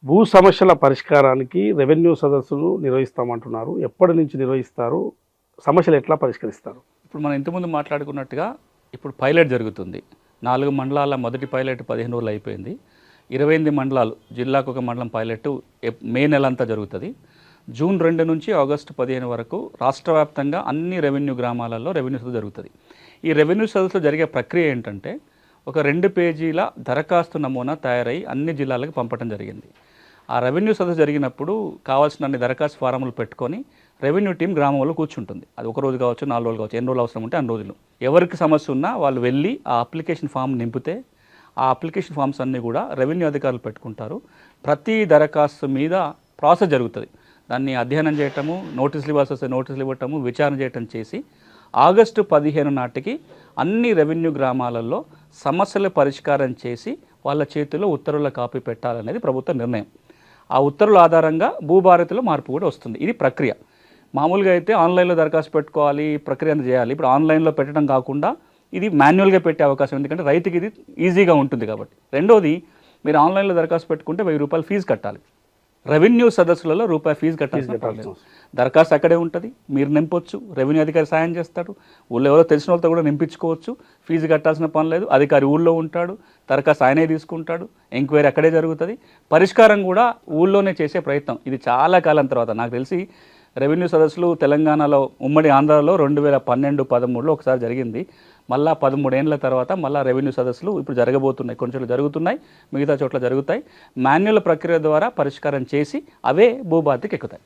భూ సమస్యల పరిష్కారానికి రెవెన్యూ సదస్సులు నిర్వహిస్తామంటున్నారు. ఎప్పటి నుంచి నిర్వహిస్తారు? సమస్యలు ఎట్లా పరిష్కరిస్తారు? ఇప్పుడు మనం ఇంతకుముందు మాట్లాడుకున్నట్టుగా ఇప్పుడు పైలట్ జరుగుతుంది. 4 మండలాల మొదటి పైలట్ 15 రోజులు అయిపోయింది. 28 మండలాలు, జిల్లాకు ఒక మండలం పైలట్ మే నెల అంతా జరుగుతుంది. జూన్ 2 నుంచి ఆగస్టు 15 వరకు రాష్ట్ర వ్యాప్తంగా అన్ని రెవెన్యూ గ్రామాలలో రెవెన్యూ సదస్సు జరుగుతుంది. ఈ రెవెన్యూ సదస్సులో జరిగే ప్రక్రియ ఏంటంటే, ఒక 2 పేజీల దరఖాస్తు నమూనా తయారై అన్ని జిల్లాలకు పంపడం జరిగింది. ఆ రెవెన్యూ సదస్సు జరిగినప్పుడు కావాల్సిన అన్ని దరఖాస్తు ఫారములు పెట్టుకొని రెవెన్యూ టీం గ్రామంలో కూర్చుంటుంది. అది ఒక రోజు కావచ్చు, 4 రోజులు కావచ్చు, ఎన్ని రోజులు అవసరం ఉంటే అన్ని రోజులు. ఎవరికి సమస్య ఉన్నా వాళ్ళు వెళ్ళి ఆ అప్లికేషన్ ఫామ్ నింపితే ఆ అప్లికేషన్ ఫామ్స్ అన్నీ కూడా రెవెన్యూ అధికారులు పెట్టుకుంటారు. ప్రతి దరఖాస్తు మీద ప్రాసెస్ జరుగుతుంది. దాన్ని అధ్యయనం చేయటము, నోటీసులు ఇవ్వాల్సి వస్తే నోటీసులు ఇవ్వటము, విచారణ చేయటం చేసి ఆగస్టు 15 నాటికి అన్ని రెవెన్యూ గ్రామాలలో సమస్యల పరిష్కారం చేసి వాళ్ళ చేతిలో ఉత్తర్వుల కాపీ పెట్టాలనేది ప్రభుత్వ నిర్ణయం. ఆ ఉత్తర్వుల ఆధారంగా భూభారతిలో మార్పు కూడా వస్తుంది. ఇది ప్రక్రియ. మామూలుగా అయితే ఆన్లైన్లో దరఖాస్తు పెట్టుకోవాలి, ప్రక్రియ చేయాలి. ఇప్పుడు ఆన్లైన్లో పెట్టడం కాకుండా ఇది మాన్యువల్గా పెట్టే అవకాశం, ఎందుకంటే రైతుకి ఇది ఈజీగా ఉంటుంది కాబట్టి. రెండోది, మీరు ఆన్లైన్లో దరఖాస్తు పెట్టుకుంటే ₹1000 ఫీజు కట్టాలి. రెవెన్యూ సదస్సులలో ₹1 కట్టాల్సిన పర్లేదు. దరఖాస్తు అక్కడే ఉంటుంది, మీరు నింపొచ్చు, రెవెన్యూ అధికారి సాయం చేస్తాడు. ఊళ్ళో ఎవరో తెలిసిన వాళ్ళతో కూడా నింపించుకోవచ్చు. ఫీజు కట్టాల్సిన పని లేదు. అధికారి ఊళ్ళో ఉంటాడు, దరఖాస్తు ఆయనే తీసుకుంటాడు, ఎంక్వైరీ అక్కడే జరుగుతుంది. పరిష్కారం కూడా ఊళ్ళోనే చేసే ప్రయత్నం. ఇది చాలా కాలం తర్వాత, నాకు తెలిసి రెవెన్యూ సదస్సులు తెలంగాణలో, ఉమ్మడి ఆంధ్రాలో 2012-13లో ఒకసారి జరిగింది. మళ్ళా 13 ఏళ్ళ తర్వాత మళ్ళీ రెవెన్యూ సదస్సులు ఇప్పుడు జరగబోతున్నాయి. కొన్ని చోట్ల జరుగుతున్నాయి, మిగతా చోట్ల జరుగుతాయి. మాన్యువల్ ప్రక్రియ ద్వారా పరిష్కారం చేసి అవే భూభారతికి ఎక్కుతాయి.